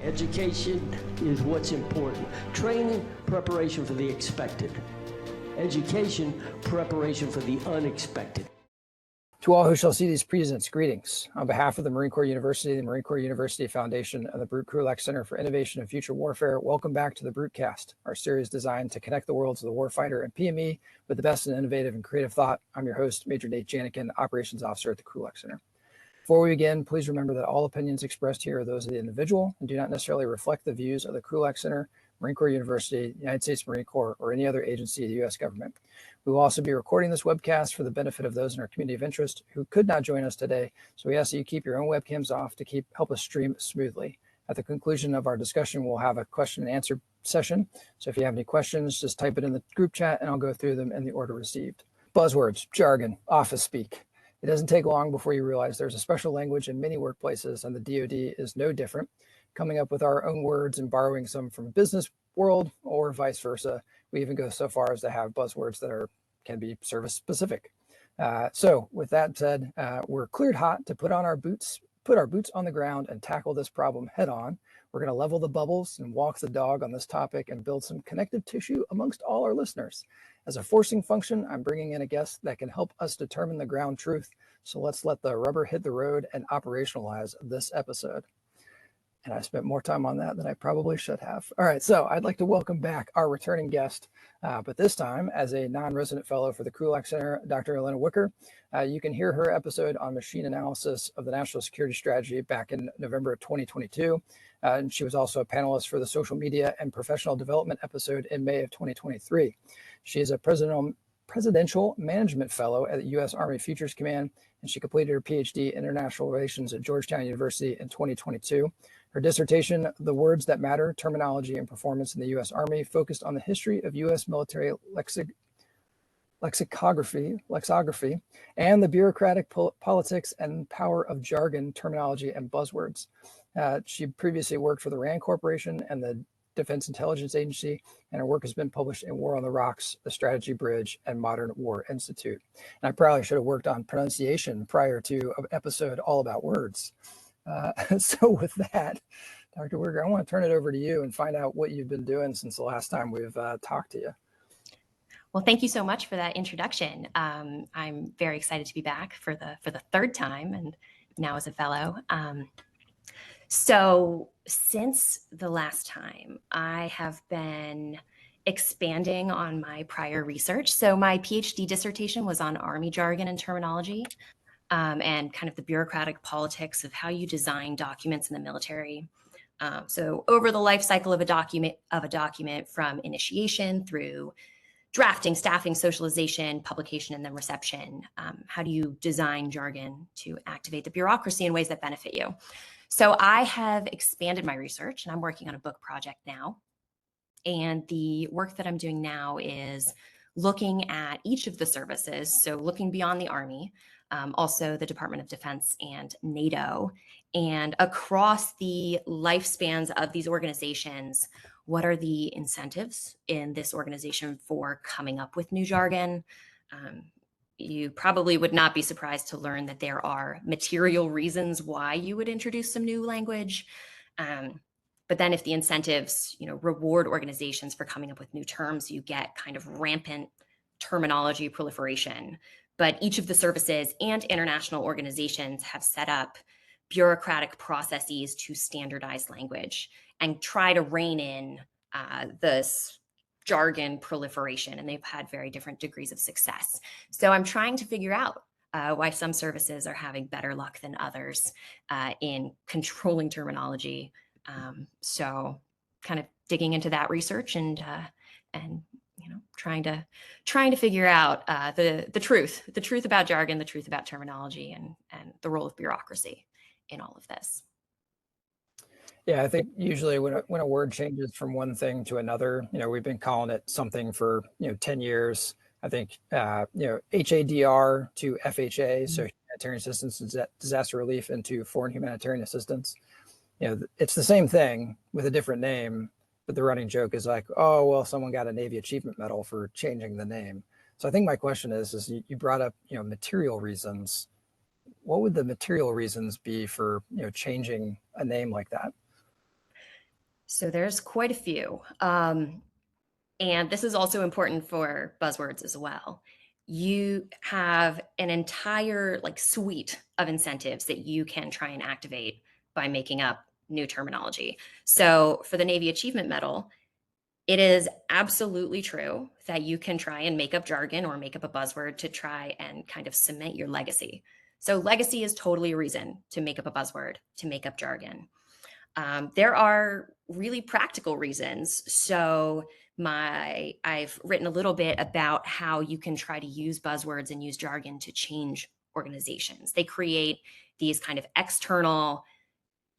Education is what's important. Training, preparation for the expected. Education, preparation for the unexpected. To all who shall see these presents, greetings. On behalf of the Marine Corps University, the Marine Corps University Foundation, and the Krulak Center for Innovation and Future Warfare, welcome back to the Brutecast, our series designed to connect the worlds of the warfighter and PME with the best in innovative and creative thought. I'm your host, Major Nate Janikin, Operations Officer at the Krulak Center. Before we begin, please remember that all opinions expressed here are those of the individual and do not necessarily reflect the views of the Krulak Center, Marine Corps University, United States Marine Corps, or any other agency of the U.S. government. We will also be recording this webcast for the benefit of those in our community of interest who could not join us today, so we ask that you keep your own webcams off to help us stream smoothly. At the conclusion of our discussion, we'll have a question and answer session, so if you have any questions, just type it in the group chat and I'll go through them in the order received. Buzzwords, jargon, office speak. It doesn't take long before you realize there's a special language in many workplaces, and the DoD is no different, coming up with our own words and borrowing some from business world or vice versa. We even go so far as to have buzzwords that can be service specific. So with that said, we're cleared hot to put our boots on the ground and tackle this problem head on. We're going to level the bubbles and walk the dog on this topic and build some connective tissue amongst all our listeners. As a forcing function, I'm bringing in a guest that can help us determine the ground truth. So let's let the rubber hit the road and operationalize this episode. And I spent more time on that than I probably should have. All right, so I'd like to welcome back our returning guest, but this time as a non-resident fellow for the Krulak Center, Dr. Elena Wicker. You can hear her episode on machine analysis of the national security strategy back in November of 2022. And she was also a panelist for the social media and professional development episode in May of 2023. She is a Presidential Management Fellow at the U.S. Army Futures Command, and she completed her PhD in International Relations at Georgetown University in 2022. Her dissertation, The Words That Matter, Terminology and Performance in the U.S. Army, focused on the history of U.S. military lexicography, and the bureaucratic politics and power of jargon, terminology, and buzzwords. She previously worked for the RAND Corporation and the Defense Intelligence Agency, and her work has been published in War on the Rocks, The Strategy Bridge, and Modern War Institute. And I probably should have worked on pronunciation prior to an episode all about words. So with that, Dr. Wicker, I want to turn it over to you and find out what you've been doing since the last time we've talked to you. Well, thank you so much for that introduction. I'm very excited to be back for the third time, and now as a fellow. So since the last time, I have been expanding on my prior research. So my PhD dissertation was on Army jargon and terminology, and kind of the bureaucratic politics of how you design documents in the military. So over the life cycle of a document from initiation through drafting, staffing, socialization, publication, and then reception. How do you design jargon to activate the bureaucracy in ways that benefit you? So I have expanded my research and I'm working on a book project now. And the work that I'm doing now is looking at each of the services. So looking beyond the Army, also the Department of Defense and NATO, and across the lifespans of these organizations, what are the incentives in this organization for coming up with new jargon? You probably would not be surprised to learn that there are material reasons why you would introduce some new language. But then if the incentives, reward organizations for coming up with new terms, you get kind of rampant terminology proliferation. But each of the services and international organizations have set up bureaucratic processes to standardize language and try to rein in this jargon proliferation, and they've had very different degrees of success. So I'm trying to figure out why some services are having better luck than others in controlling terminology. So kind of digging into that research and trying to figure out the truth about jargon, the truth about terminology, and the role of bureaucracy in all of this. Yeah, I think usually when a word changes from one thing to another, we've been calling it something for 10 years. I think HADR to FHA, so humanitarian assistance and disaster relief, into foreign humanitarian assistance. It's the same thing with a different name, but the running joke is like, oh well, someone got a Navy Achievement Medal for changing the name. So I think my question is you brought up material reasons. What would the material reasons be for changing a name like that? So there's quite a few. And this is also important for buzzwords as well. You have an entire like suite of incentives that you can try and activate by making up new terminology. So for the Navy Achievement Medal, it is absolutely true that you can try and make up jargon or make up a buzzword to try and kind of cement your legacy. So legacy is totally a reason to make up a buzzword, to make up jargon. There are really practical reasons. So I've written a little bit about how you can try to use buzzwords and use jargon to change organizations. They create these kind of external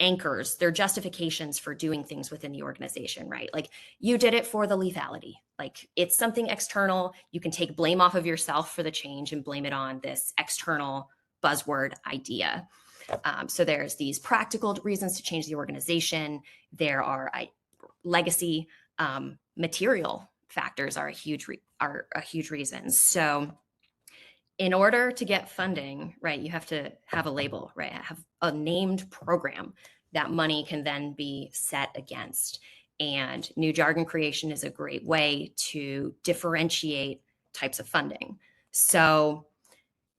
anchors. They're justifications for doing things within the organization, right? Like you did it for the lethality. Like it's something external. You can take blame off of yourself for the change and blame it on this external buzzword idea. So there's these practical reasons to change the organization. There are legacy material factors are a huge reason. So in order to get funding, right, you have to have a label, right? Have a named program that money can then be set against. And new jargon creation is a great way to differentiate types of funding. So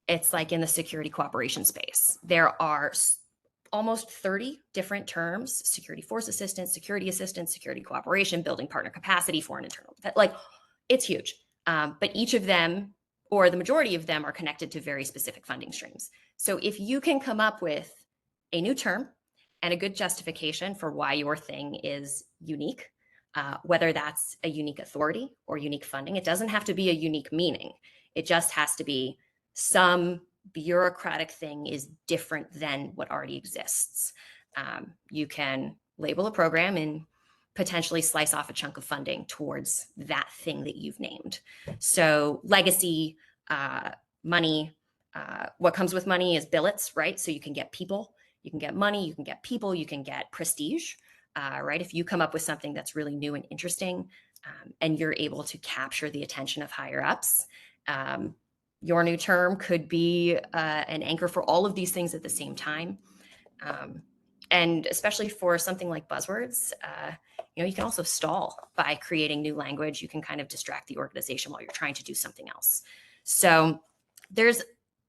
it's like in the security cooperation space. There are almost 30 different terms: security force assistance, security cooperation, building partner capacity, foreign internal. Like it's huge. But each of them, or the majority of them, are connected to very specific funding streams. So if you can come up with a new term and a good justification for why your thing is unique, whether that's a unique authority or unique funding, it doesn't have to be a unique meaning. It just has to be some bureaucratic thing is different than what already exists. You can label a program and potentially slice off a chunk of funding towards that thing that you've named. So legacy, money, what comes with money is billets, right? So you can get people, you can get money, you can get people, you can get prestige, right? If you come up with something that's really new and interesting, and you're able to capture the attention of higher ups, your new term could be an anchor for all of these things at the same time. And especially for something like buzzwords, you can also stall by creating new language. You can kind of distract the organization while you're trying to do something else. So there's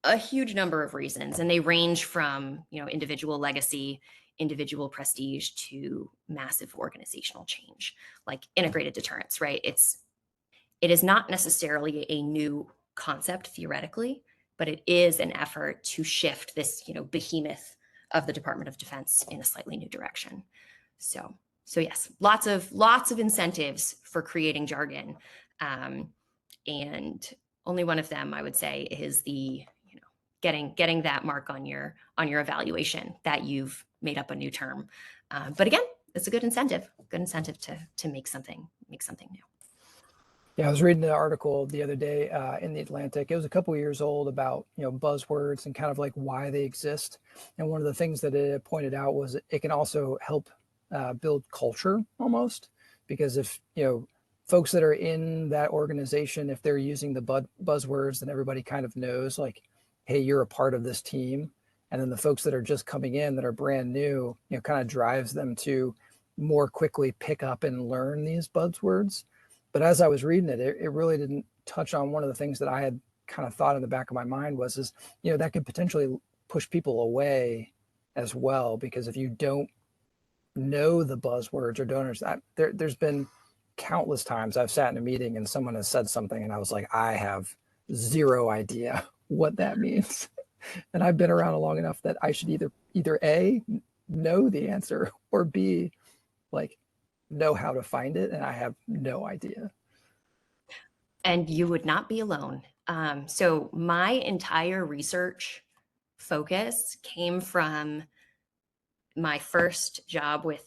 a huge number of reasons, and they range from individual legacy, individual prestige, to massive organizational change, like integrated deterrence, right? It is not necessarily a new concept theoretically, but it is an effort to shift this behemoth of the Department of Defense in a slightly new direction. So yes, lots of incentives for creating jargon, and only one of them I would say is the getting that mark on your evaluation that you've made up a new term. But again, it's a good incentive to make something new. Yeah, I was reading an article the other day in the Atlantic. It was a couple of years old about buzzwords and kind of like why they exist. And one of the things that it pointed out was it can also help build culture almost, because if folks that are in that organization, if they're using the buzzwords, then everybody kind of knows like, hey, you're a part of this team. And then the folks that are just coming in that are brand new, kind of drives them to more quickly pick up and learn these buzzwords. But as I was reading it, it really didn't touch on one of the things that I had kind of thought in the back of my mind is that could potentially push people away as well, because if you don't know the buzzwords or don't understand, there's been countless times I've sat in a meeting and someone has said something and I was like, I have zero idea what that means. And I've been around long enough that I should either A, know the answer, or B, like know how to find it, and I have no idea. And you would not be alone. So my entire research focus came from my first job with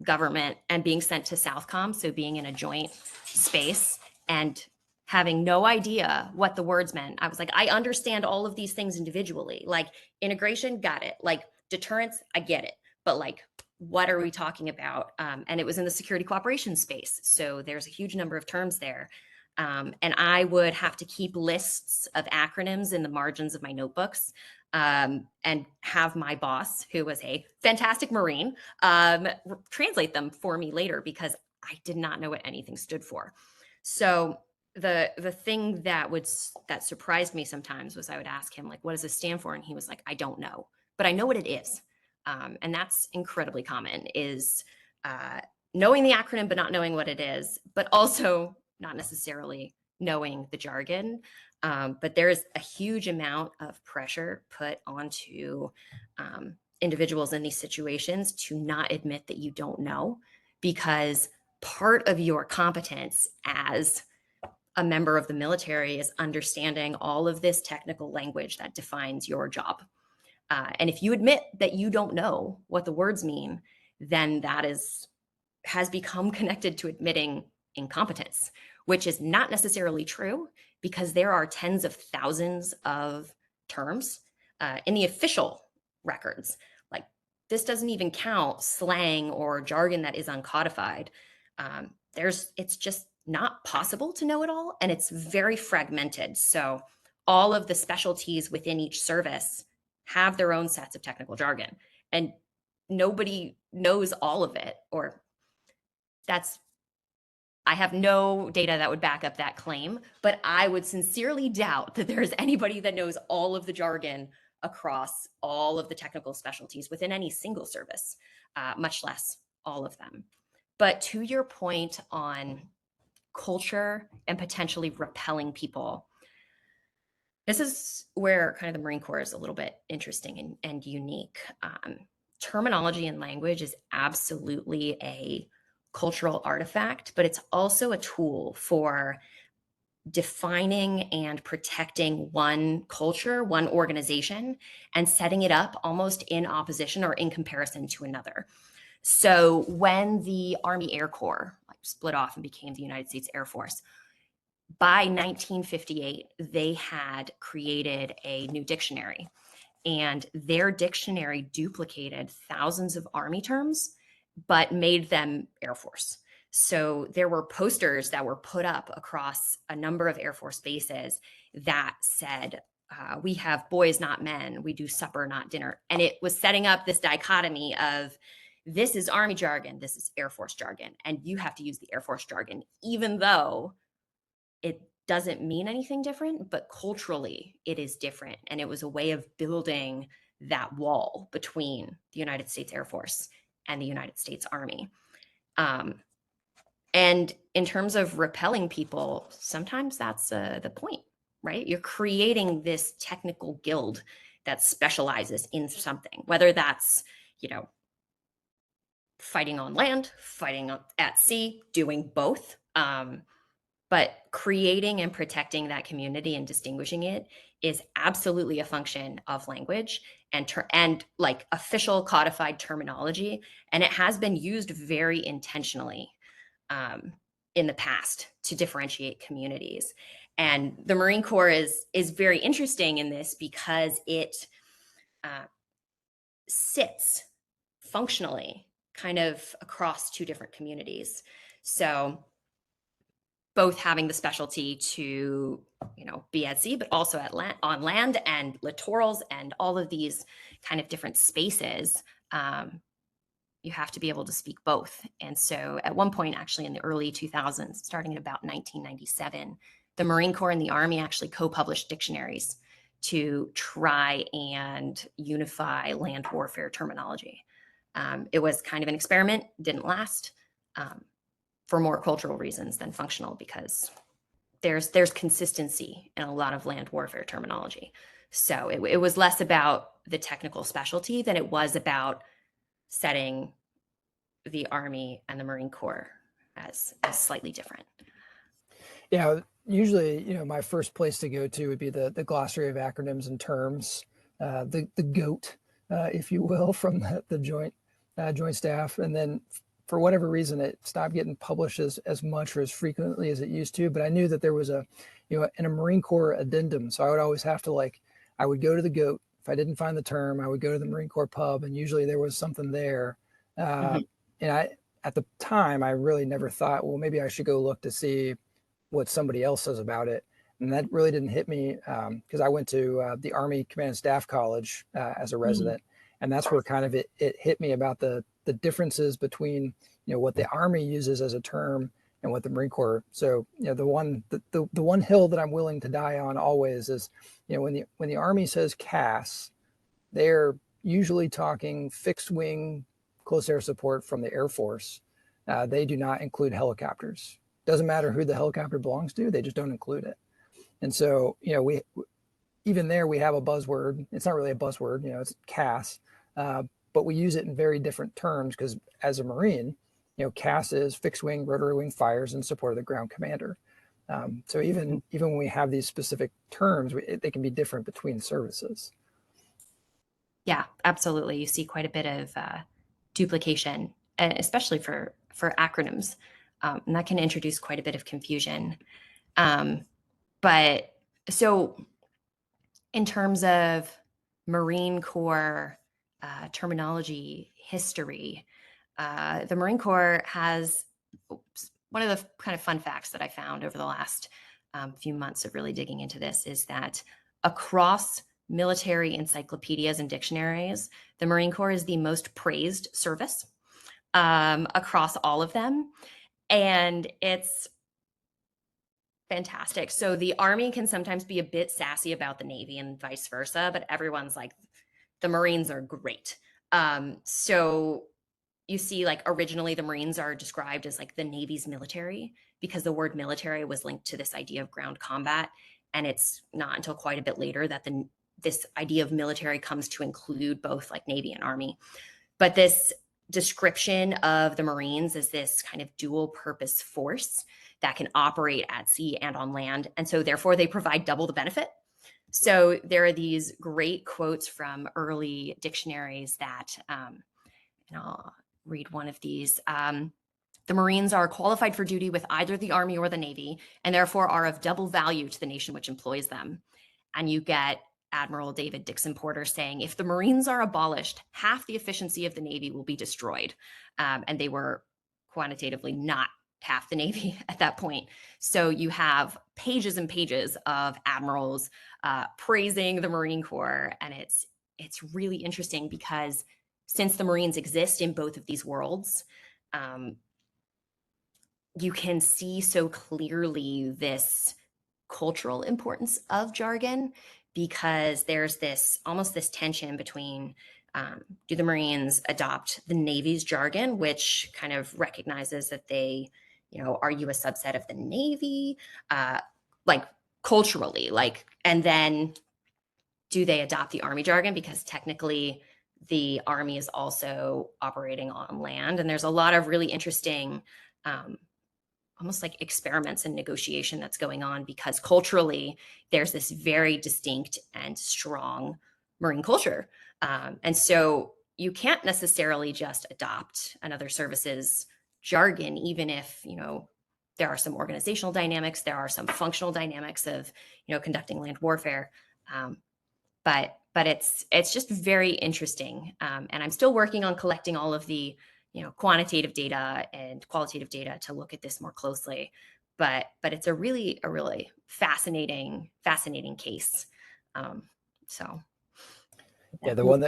government and being sent to Southcom, so being in a joint space and having no idea what the words meant. I was like, I understand all of these things individually. Like integration, got it. Like deterrence, I get it. But like, what are we talking about? And it was in the security cooperation space. So there's a huge number of terms there. And I would have to keep lists of acronyms in the margins of my notebooks and have my boss, who was a fantastic Marine, translate them for me later because I did not know what anything stood for. So the thing that surprised me sometimes was I would ask him, like, what does this stand for? And he was like, I don't know, but I know what it is. And that's incredibly common, is knowing the acronym but not knowing what it is, but also not necessarily knowing the jargon. But there is a huge amount of pressure put onto individuals in these situations to not admit that you don't know, because part of your competence as a member of the military is understanding all of this technical language that defines your job. And if you admit that you don't know what the words mean, then that has become connected to admitting incompetence, which is not necessarily true, because there are tens of thousands of terms in the official records. Like, this doesn't even count slang or jargon that is uncodified. It's just not possible to know it all, and it's very fragmented. So all of the specialties within each service have their own sets of technical jargon, and nobody knows all of it. Or I have no data that would back up that claim, but I would sincerely doubt that there's anybody that knows all of the jargon across all of the technical specialties within any single service, much less all of them. But to your point on culture and potentially repelling people, this is where kind of the Marine Corps is a little bit interesting and unique. Terminology and language is absolutely a cultural artifact, but it's also a tool for defining and protecting one culture, one organization, and setting it up almost in opposition or in comparison to another. So when the Army Air Corps split off and became the United States Air Force, by 1958, they had created a new dictionary, and their dictionary duplicated thousands of Army terms, but made them Air Force. So there were posters that were put up across a number of Air Force bases that said, we have boys, not men. We do supper, not dinner. And it was setting up this dichotomy of, this is Army jargon, this is Air Force jargon, and you have to use the Air Force jargon, even though it doesn't mean anything different, but culturally it is different. And it was a way of building that wall between the United States Air Force and the United States Army. And in terms of repelling people, sometimes that's the point, right? You're creating this technical guild that specializes in something, whether that's, fighting on land, fighting at sea, doing both. But creating and protecting that community and distinguishing it is absolutely a function of language and like official codified terminology. And it has been used very intentionally in the past to differentiate communities. And the Marine Corps is very interesting in this because it sits functionally kind of across two different communities. So both having the specialty to, be at sea, but also on land and littorals and all of these kind of different spaces, you have to be able to speak both. And so at one point, actually in the early 2000s, starting in about 1997, the Marine Corps and the Army actually co-published dictionaries to try and unify land warfare terminology. It was kind of an experiment, didn't last. For more cultural reasons than functional, because there's consistency in a lot of land warfare terminology. So it was less about the technical specialty than it was about setting the Army and the Marine Corps as slightly different. Yeah, usually, my first place to go to would be the glossary of acronyms and terms, the GOAT, if you will, from the joint staff. And then for whatever reason, it stopped getting published as much or as frequently as it used to. But I knew that there was in a Marine Corps addendum. So I would always have to I would go to the GOAT. If I didn't find the term, I would go to the Marine Corps pub, and usually there was something there. And at the time, I really never thought, well, maybe I should go look to see what somebody else says about it. And that really didn't hit me because I went to the Army Command and Staff College as a resident. And that's where kind of it hit me about the differences between, what the Army uses as a term and what the Marine Corps. So, the one hill that I'm willing to die on always is, when the Army says CAS, they're usually talking fixed wing close air support from the Air Force. They do not include helicopters. Doesn't matter who the helicopter belongs to, they just don't include it. And so, we even there we have a buzzword. It's not really a buzzword, it's CAS, but we use it in very different terms because as a Marine, CAS is fixed wing, rotary wing fires in support of the ground commander. So even when we have these specific terms, they can be different between services. Yeah, absolutely. You see quite a bit of duplication, especially for acronyms, and that can introduce quite a bit of confusion. But so in terms of Marine Corps terminology history, the Marine Corps has one of the kind of fun facts that I found over the last few months of really digging into this is that across military encyclopedias and dictionaries, the Marine Corps is the most praised service across all of them. And it's fantastic. So the Army can sometimes be a bit sassy about the Navy and vice versa, but everyone's like, the Marines are great. So you see, like, originally the Marines are described as like the Navy's military because the word military was linked to this idea of ground combat. And it's not until quite a bit later that this idea of military comes to include both like Navy and Army. But this description of the Marines as this kind of dual purpose force that can operate at sea and on land. And so therefore they provide double the benefit. So there are these great quotes from early dictionaries that, and I'll read one of these. The Marines are qualified for duty with either the Army or the Navy, and therefore are of double value to the nation which employs them. And you get Admiral David Dixon Porter saying, if the Marines are abolished, half the efficiency of the Navy will be destroyed. And they were quantitatively not half the Navy at that point. So you have pages and pages of admirals praising the Marine Corps. And it's really interesting because since the Marines exist in both of these worlds, you can see so clearly this cultural importance of jargon because there's this almost this tension between do the Marines adopt the Navy's jargon, which kind of recognizes that they, are you a subset of the Navy, like culturally, and then do they adopt the Army jargon because technically the Army is also operating on land, and there's a lot of really interesting almost like experiments and negotiation that's going on because culturally there's this very distinct and strong Marine culture. And so you can't necessarily just adopt another service's jargon, even if, there are some organizational dynamics, there are some functional dynamics of, conducting land warfare. But it's just very interesting. And I'm still working on collecting all of the quantitative data and qualitative data to look at this more closely. But it's a really fascinating case. So yeah, the one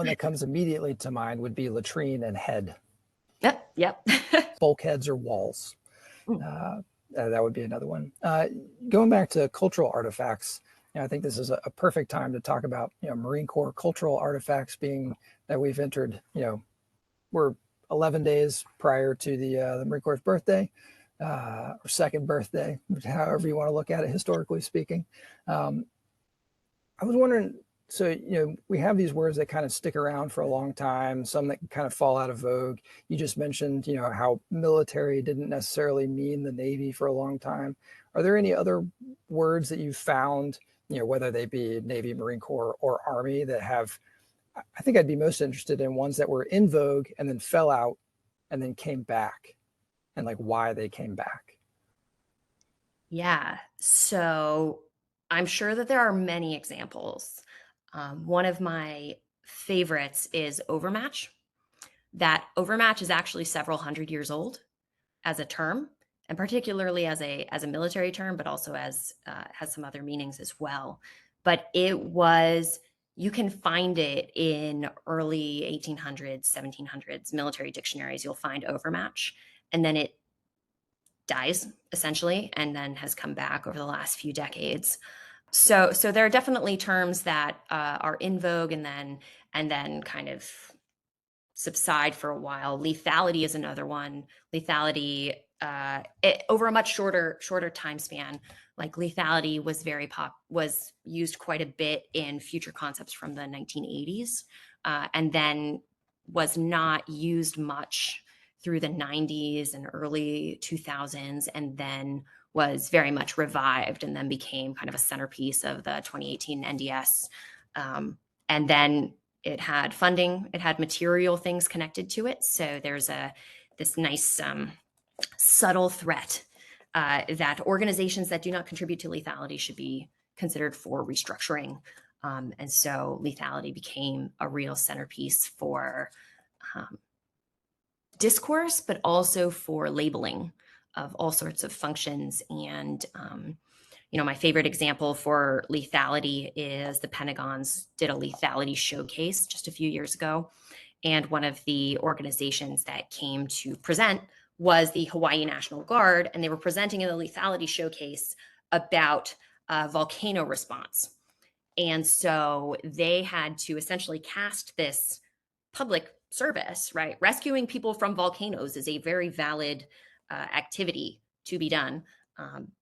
that comes immediately to mind would be latrine and head. Yep. Bulkheads or walls. That would be another one. Going back to cultural artifacts, I think this is a perfect time to talk about Marine Corps cultural artifacts, being that we've entered, we're 11 days prior to the Marine Corps' birthday, or second birthday, however you want to look at it, historically speaking. I was wondering, so, we have these words that kind of stick around for a long time, some that kind of fall out of vogue. You just mentioned, how military didn't necessarily mean the Navy for a long time. Are there any other words that you've found, whether they be Navy, Marine Corps, or Army, that have, I think I'd be most interested in ones that were in vogue and then fell out and then came back, and like why they came back? Yeah. So I'm sure that there are many examples. One of my favorites is overmatch. That overmatch is actually several hundred years old as a term. and particularly as a military term, but also as has some other meanings as well. But you can find it in early 1800s, 1700s military dictionaries. You'll find overmatch, and then it dies essentially, and then has come back over the last few decades. So there are definitely terms that are in vogue and then kind of subside for a while. Lethality is another one. Lethality over a much shorter time span. Like lethality was used quite a bit in future concepts from the 1980s, and then was not used much through the 90s and early 2000s, and then was very much revived and then became kind of a centerpiece of the 2018 NDS. And then it had funding, it had material things connected to it. So there's this nice subtle threat that organizations that do not contribute to lethality should be considered for restructuring. And so lethality became a real centerpiece for discourse, but also for labeling of all sorts of functions. And my favorite example for lethality is the Pentagon's did a lethality showcase just a few years ago. And one of the organizations that came to present was the Hawaii National Guard. And they were presenting in the lethality showcase about volcano response. And so they had to essentially cast this public service, right? Rescuing people from volcanoes is a very valid activity to be done.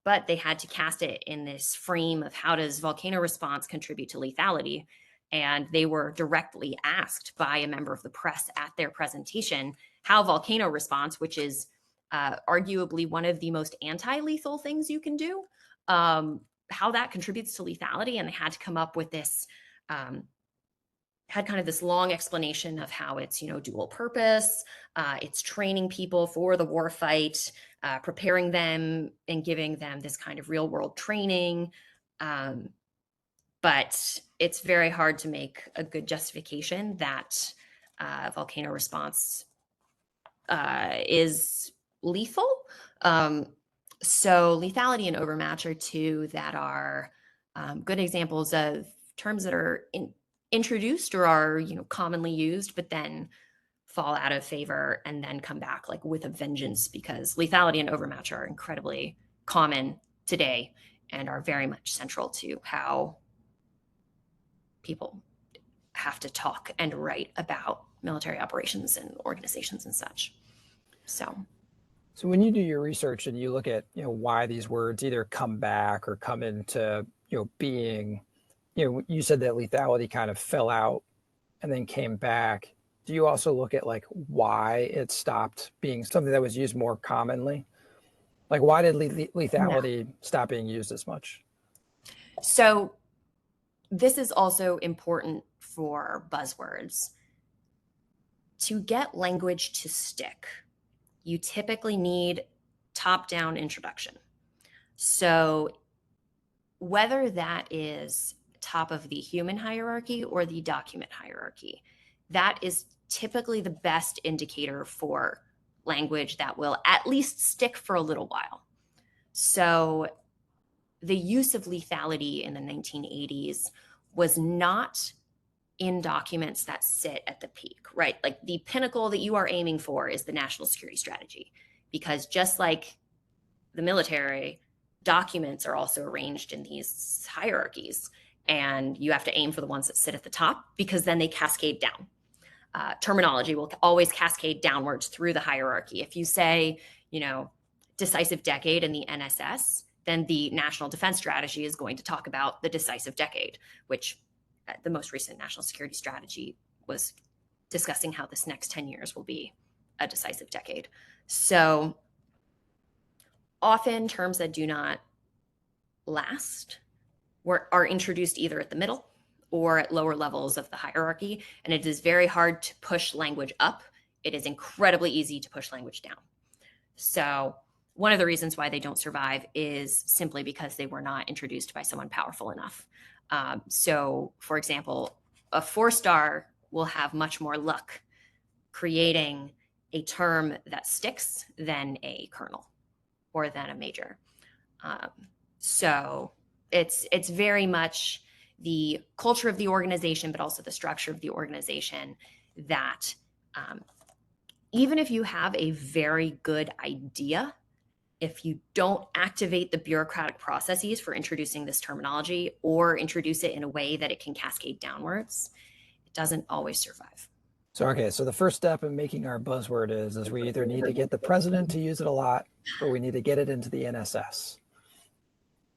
But they had to cast it in this frame of how does volcano response contribute to lethality? And they were directly asked by a member of the press at their presentation how volcano response, which is arguably one of the most anti-lethal things you can do, how that contributes to lethality. And they had to come up with this, had kind of this long explanation of how it's, dual purpose. It's training people for the war fight, preparing them and giving them this kind of real world training. But it's very hard to make a good justification that volcano response is lethal. So lethality and overmatch are two that are good examples of terms that are introduced or are commonly used, but then fall out of favor and then come back like with a vengeance, because lethality and overmatch are incredibly common today and are very much central to how people have to talk and write about military operations and organizations and such. So when you do your research and you look at why these words either come back or come into being, you said that lethality kind of fell out and then came back. Do you also look at like why it stopped being something that was used more commonly? Like why did lethality stop being used as much? So this is also important for buzzwords. To get language to stick, you typically need top-down introduction. So whether that is top of the human hierarchy or the document hierarchy, that is typically the best indicator for language that will at least stick for a little while. So the use of lethality in the 1980s was not in documents that sit at the peak, right? Like the pinnacle that you are aiming for is the national security strategy, because just like the military, documents are also arranged in these hierarchies, and you have to aim for the ones that sit at the top because then they cascade down. Terminology will always cascade downwards through the hierarchy. If you say, decisive decade in the NSS, then the national defense strategy is going to talk about the decisive decade, which the most recent national security strategy was discussing how this next 10 years will be a decisive decade. So often terms that do not last are introduced either at the middle or at lower levels of the hierarchy, and it is very hard to push language up. It is incredibly easy to push language down. So one of the reasons why they don't survive is simply because they were not introduced by someone powerful enough. So, for example, a 4-star will have much more luck creating a term that sticks than a colonel or than a major. So it's very much the culture of the organization, but also the structure of the organization that even if you have a very good idea, if you don't activate the bureaucratic processes for introducing this terminology or introduce it in a way that it can cascade downwards, it doesn't always survive. So, okay, so the first step in making our buzzword is we either need to get the president to use it a lot, or we need to get it into the NSS.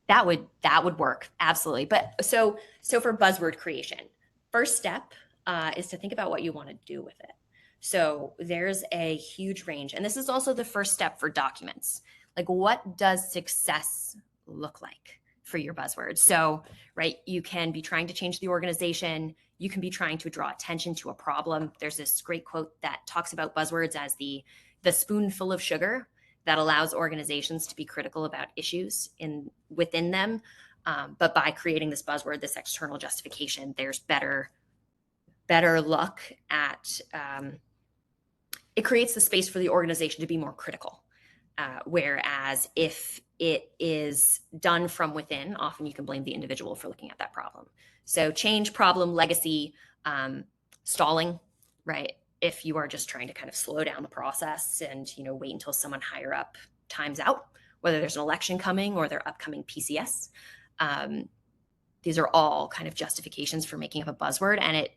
That would work, absolutely. But so for buzzword creation, first step is to think about what you want to do with it. So there's a huge range, and this is also the first step for documents. Like, what does success look like for your buzzword? So, right, you can be trying to change the organization. You can be trying to draw attention to a problem. There's this great quote that talks about buzzwords as the spoonful of sugar that allows organizations to be critical about issues within them. But by creating this buzzword, this external justification, there's better luck at it creates the space for the organization to be more critical. Whereas if it is done from within, often you can blame the individual for looking at that problem. So change, problem, legacy, stalling, right? If you are just trying to kind of slow down the process and, wait until someone higher up times out, whether there's an election coming or their upcoming PCS, these are all kind of justifications for making up a buzzword, and it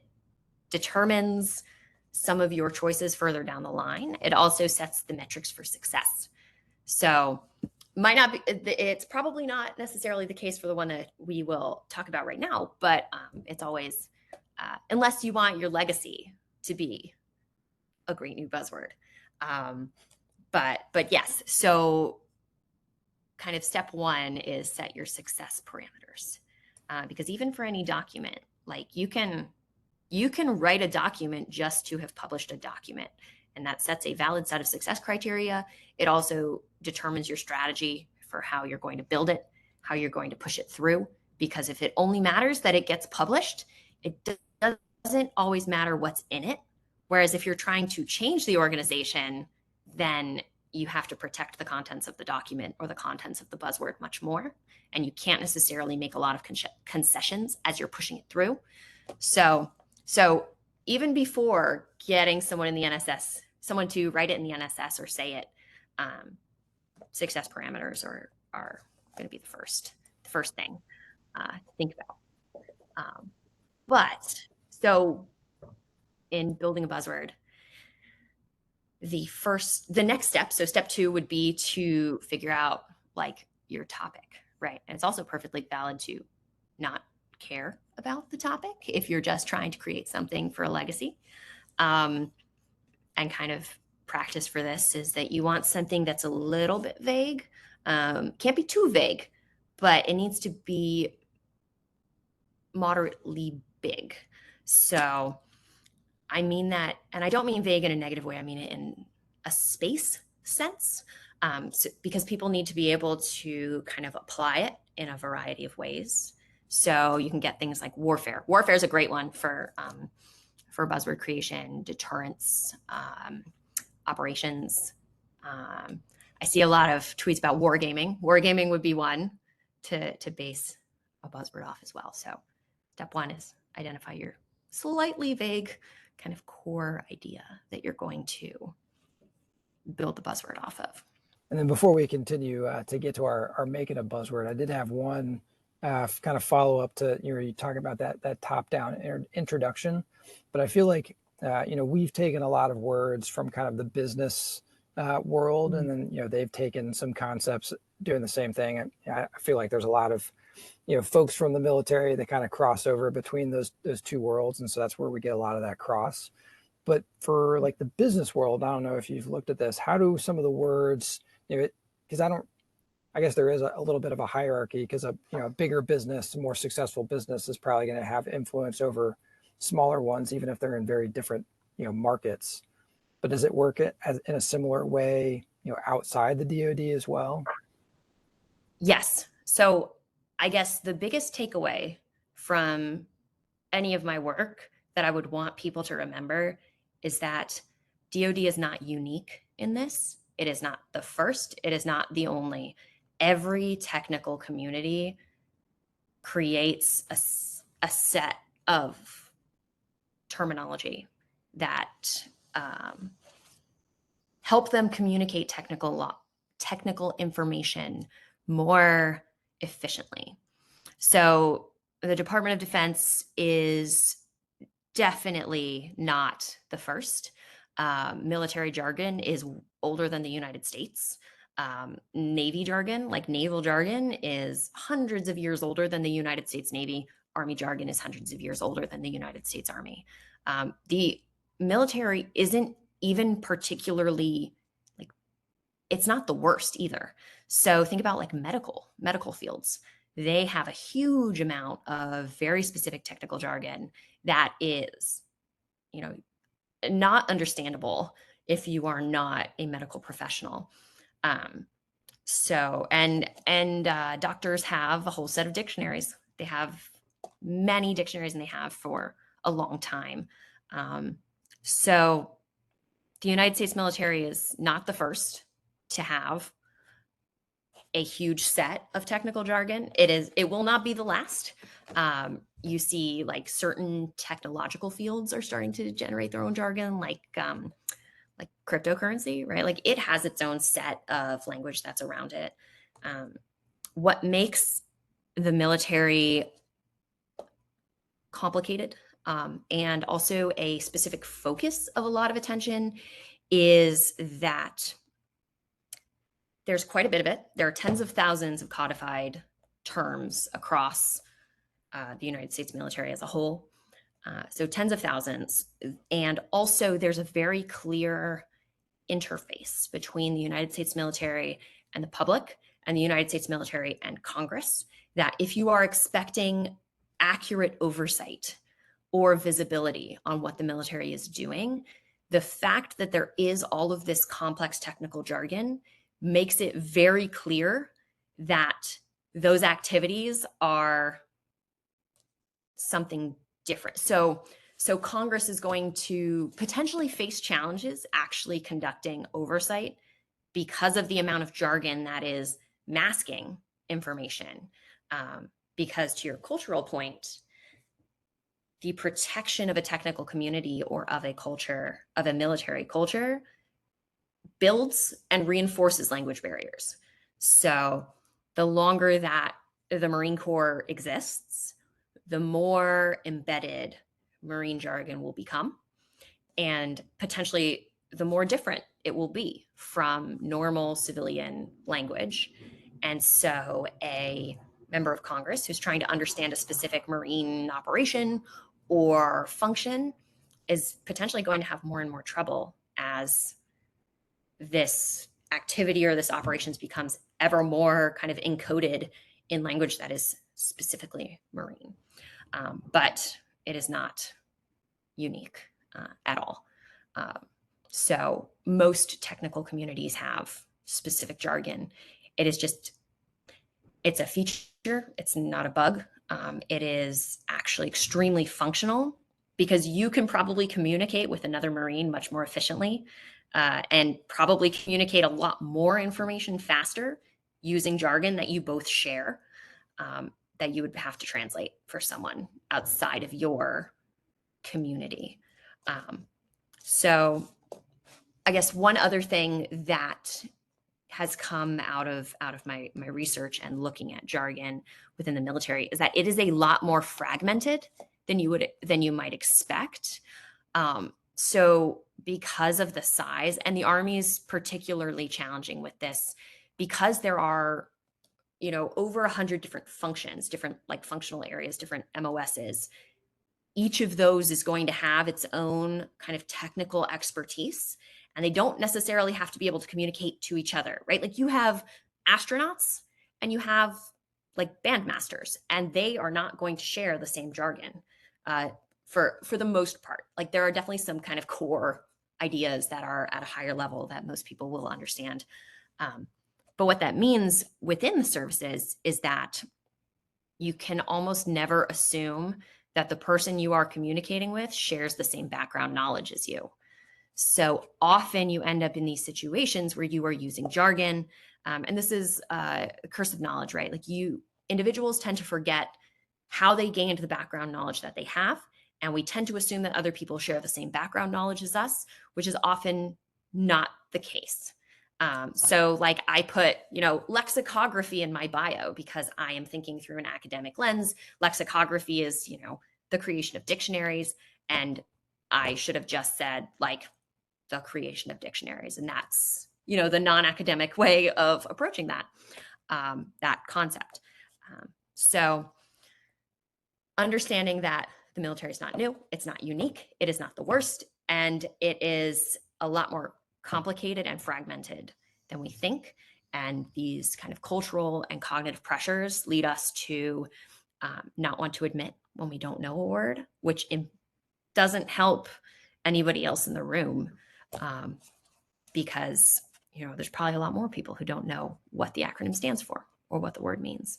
determines some of your choices further down the line. It also sets the metrics for success. So might not be, it's probably not necessarily the case for the one that we will talk about right now, but it's always, unless you want your legacy to be a great new buzzword. But yes, so kind of step one is set your success parameters. Because even for any document, like you can write a document just to have published a document, and that sets a valid set of success criteria. It also determines your strategy for how you're going to build it, how you're going to push it through. Because if it only matters that it gets published, it doesn't always matter what's in it. Whereas if you're trying to change the organization, then you have to protect the contents of the document or the contents of the buzzword much more. And you can't necessarily make a lot of concessions as you're pushing it through. So even before getting someone in the NSS, someone to write it in the NSS or say it, success parameters are going to be the first thing to think about. But so in building a buzzword, the next step, so step 2 would be to figure out like your topic, right? And it's also perfectly valid to not care about the topic if you're just trying to create something for a legacy. And kind of practice for this is that you want something that's a little bit vague. Can't be too vague, but it needs to be moderately big. So I mean that, and I don't mean vague in a negative way. I mean it in a space sense, because people need to be able to kind of apply it in a variety of ways. So you can get things like warfare. Warfare is a great one for buzzword creation, deterrence, operations. I see a lot of tweets about wargaming. Wargaming would be one to base a buzzword off as well. So step 1 is identify your slightly vague kind of core idea that you're going to build the buzzword off of. And then before we continue to get to our making a buzzword, I did have one kind of follow up to you talking about that top down introduction, but I feel like we've taken a lot of words from kind of the business world, and then they've taken some concepts doing the same thing. And I feel like there's a lot of folks from the military that kind of cross over between those two worlds, and so that's where we get a lot of that cross. But for like the business world, I don't know if you've looked at this. How do some of the words, because I guess there is a little bit of a hierarchy, because a bigger business, a more successful business is probably going to have influence over smaller ones, even if they're in very different markets. But does it work in a similar way outside the DoD as well? Yes. So I guess the biggest takeaway from any of my work that I would want people to remember is that DoD is not unique in this. It is not the first. It is not the only. Every technical community creates a set of terminology that help them communicate technical information more efficiently. So the Department of Defense is definitely not the first. Military jargon is older than the United States. Navy jargon, like naval jargon, is hundreds of years older than the United States Navy. Army jargon is hundreds of years older than the United States Army. The military isn't even particularly, like, it's not the worst either. So think about like medical fields. They have a huge amount of very specific technical jargon that is, not understandable if you are not a medical professional. Doctors have a whole set of dictionaries. They have many dictionaries, and they have for a long time. So the United States military is not the first to have a huge set of technical jargon. It will not be the last. You see, like, certain technological fields are starting to generate their own jargon, like cryptocurrency, right? Like, it has its own set of language that's around it. What makes the military complicated, and also a specific focus of a lot of attention, is that there's quite a bit of it. There are tens of thousands of codified terms across the United States military as a whole. So tens of thousands. And also there's a very clear interface between the United States military and the public, and the United States military and Congress, that if you are expecting accurate oversight or visibility on what the military is doing, the fact that there is all of this complex technical jargon makes it very clear that those activities are something different. So Congress is going to potentially face challenges actually conducting oversight because of the amount of jargon that is masking information. Because, to your cultural point, the protection of a technical community or of a culture, of a military culture, builds and reinforces language barriers. So the longer that the Marine Corps exists, the more embedded Marine jargon will become, and potentially the more different it will be from normal civilian language. And so a member of Congress who's trying to understand a specific Marine operation or function is potentially going to have more and more trouble as this activity or this operations becomes ever more kind of encoded in language that is specifically Marine. But it is not unique at all. So most technical communities have specific jargon. It is just, it's a feature. It's not a bug. It is actually extremely functional, because you can probably communicate with another Marine much more efficiently, and probably communicate a lot more information faster using jargon that you both share, that you would have to translate for someone outside of your community. So I guess one other thing that has come out of my research and looking at jargon within the military is that it is a lot more fragmented than you might expect. So because of the size, and the Army is particularly challenging with this, because there are, over 100 different functions, different like functional areas, different MOSs. Each of those is going to have its own kind of technical expertise, and they don't necessarily have to be able to communicate to each other, right? Like, you have astronauts and you have like bandmasters, and they are not going to share the same jargon for the most part. Like, there are definitely some kind of core ideas that are at a higher level that most people will understand. But what that means within the services is that you can almost never assume that the person you are communicating with shares the same background knowledge as you. So often you end up in these situations where you are using jargon. And this is a curse of knowledge, right? Like individuals tend to forget how they gained the background knowledge that they have. And we tend to assume that other people share the same background knowledge as us, which is often not the case. So like I put, lexicography in my bio because I am thinking through an academic lens. Lexicography is, the creation of dictionaries. And I should have just said like the creation of dictionaries. And that's, the non-academic way of approaching that, that concept. So understanding that the military is not new, it's not unique, it is not the worst, and it is a lot more complicated and fragmented than we think. And these kind of cultural and cognitive pressures lead us to not want to admit when we don't know a word, which doesn't help anybody else in the room, because there's probably a lot more people who don't know what the acronym stands for or what the word means.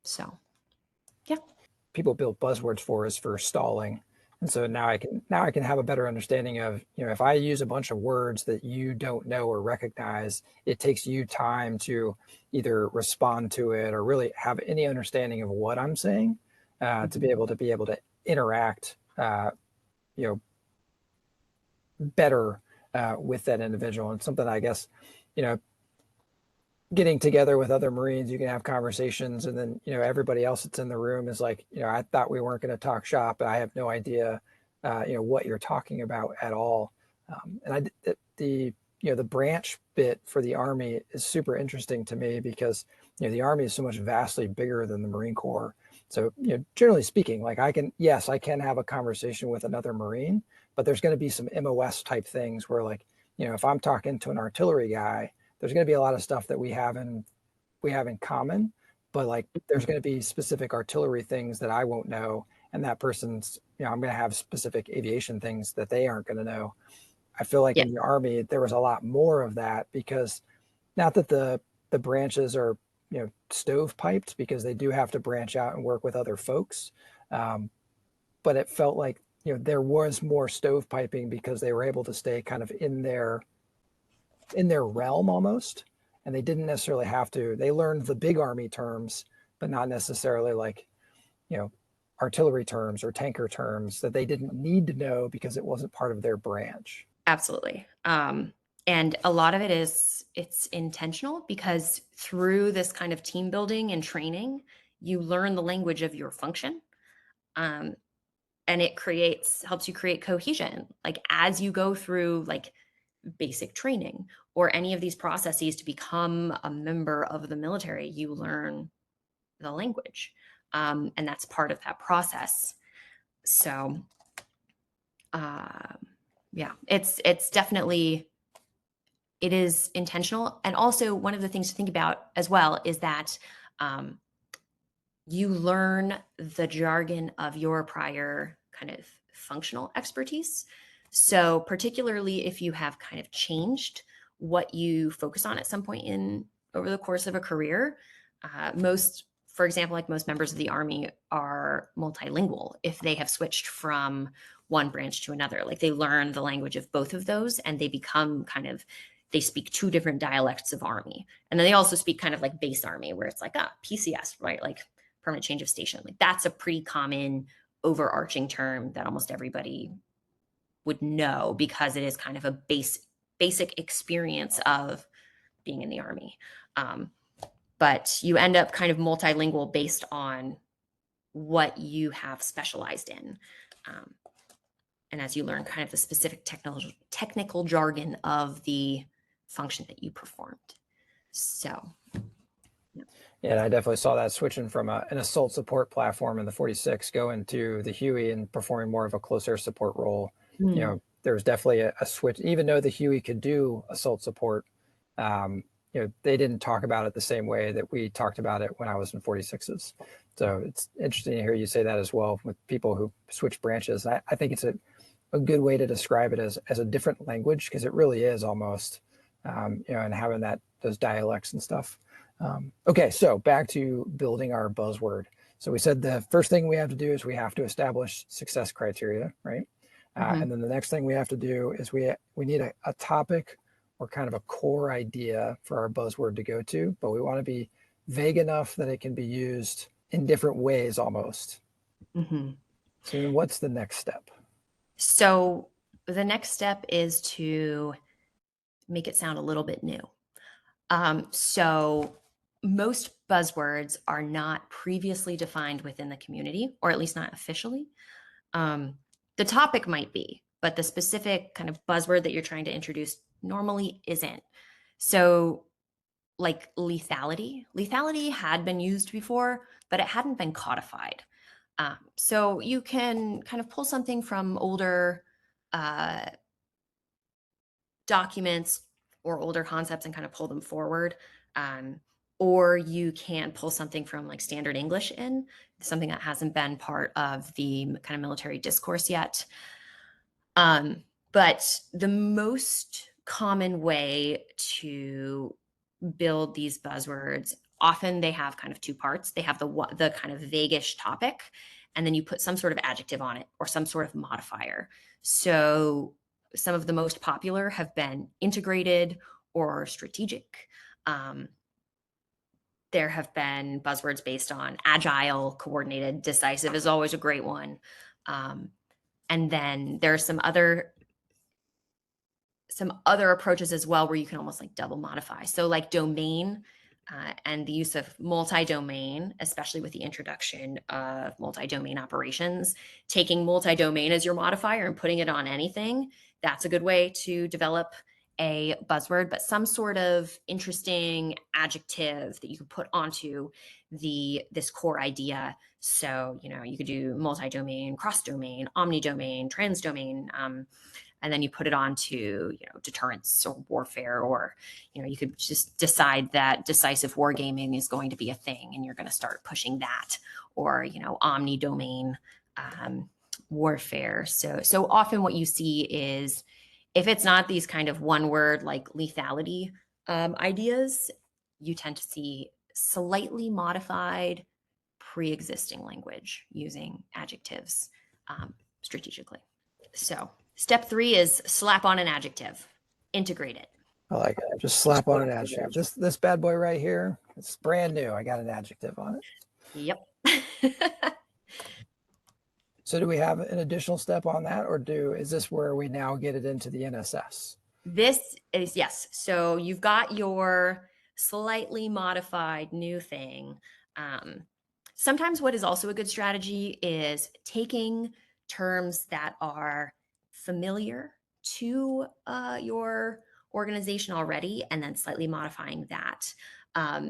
So yeah. People build buzzwords for us for stalling. And so now I can have a better understanding of, if I use a bunch of words that you don't know or recognize, it takes you time to either respond to it or really have any understanding of what I'm saying, to be able to interact, better with that individual. And something, I guess, getting together with other Marines, you can have conversations, and then, everybody else that's in the room is like, I thought we weren't going to talk shop, but I have no idea, what you're talking about at all. And the branch bit for the Army is super interesting to me because, the Army is so much vastly bigger than the Marine Corps. So, generally speaking, like I can have a conversation with another Marine, but there's going to be some MOS type things where, like, if I'm talking to an artillery guy, there's going to be a lot of stuff that we have in common, but like there's going to be specific artillery things that I won't know, and that person's, I'm going to have specific aviation things that they aren't going to know. I feel like in the Army there was a lot more of that, because not that the branches are stovepiped, because they do have to branch out and work with other folks, but it felt like there was more stovepiping because they were able to stay kind of in their realm almost, and they didn't necessarily have to. They learned the big Army terms, but not necessarily like artillery terms or tanker terms that they didn't need to know because it wasn't part of their branch. Absolutely. And a lot of it's intentional, because through this kind of team building and training, you learn the language of your function. And it helps you create cohesion. Like as you go through like basic training or any of these processes to become a member of the military, you learn the language. And that's part of that process. So it's definitely, it is intentional. And also one of the things to think about as well is that you learn the jargon of your prior kind of functional expertise. So particularly if you have kind of changed what you focus on at some point over the course of a career, for example, like most members of the Army are multilingual if they have switched from one branch to another. Like they learn the language of both of those, and they become they speak two different dialects of Army. And then they also speak kind of like base Army, where it's like, PCS, right? Like permanent change of station. Like that's a pretty common overarching term that almost everybody would know, because it is kind of a basic experience of being in the Army. But you end up kind of multilingual based on what you have specialized in. And as you learn kind of the specific technical jargon of the function that you performed. So. Yeah, and I definitely saw that switching from an assault support platform in the 46 going to the Huey and performing more of a close air support role. There was definitely a switch, even though the Huey could do assault support. They didn't talk about it the same way that we talked about it when I was in 46s. So it's interesting to hear you say that as well with people who switch branches. I think it's a good way to describe it as a different language, because it really is almost, and having those dialects and stuff. Okay, so back to building our buzzword. So we said the first thing we have to do is we have to establish success criteria, right? And then the next thing we have to do is we need a topic or kind of a core idea for our buzzword to go to, but we want to be vague enough that it can be used in different ways almost. So then what's the next step? So the next step is to make it sound a little bit new. So most buzzwords are not previously defined within the community, or at least not officially. The topic might be, but the specific kind of buzzword that you're trying to introduce normally isn't. So like lethality had been used before, but it hadn't been codified. So you can kind of pull something from older documents or older concepts and kind of pull them forward. Or you can pull something from like standard English in, something that hasn't been part of the kind of military discourse yet. But the most common way to build these buzzwords, often they have kind of two parts. They have the kind of vaguish topic, and then you put some sort of adjective on it or some sort of modifier. So some of the most popular have been integrated or strategic. There have been buzzwords based on agile, coordinated, decisive is always a great one. And then there are some other approaches as well where you can almost like double modify. So like domain and the use of multi-domain, especially with the introduction of multi-domain operations, taking multi-domain as your modifier and putting it on anything, that's a good way to develop a buzzword, but some sort of interesting adjective that you can put onto this core idea. So, you could do multi-domain, cross-domain, omni-domain, trans-domain, and then you put it onto, deterrence or warfare, or, you could just decide that decisive wargaming is going to be a thing and you're going to start pushing that, or, omni-domain warfare. So often what you see is, if it's not these kind of one word like lethality ideas, you tend to see slightly modified pre-existing language using adjectives strategically. So step 3 is slap on an adjective, integrate it. I like it. Just slap on an adjective. This bad boy right here, it's brand new. I got an adjective on it. Yep. So do we have an additional step on that, or is this where we now get it into the NSS? This is, yes. So you've got your slightly modified new thing. Sometimes what is also a good strategy is taking terms that are familiar to your organization already and then slightly modifying that.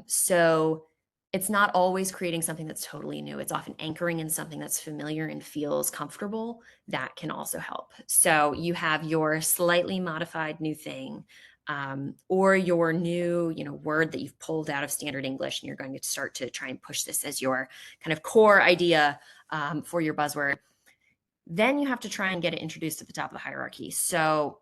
So it's not always creating something that's totally new. It's often anchoring in something that's familiar and feels comfortable. That can also help. So you have your slightly modified new thing, or your new, word that you've pulled out of standard English, and you're going to start to try and push this as your kind of core idea for your buzzword. Then you have to try and get it introduced at the top of the hierarchy. So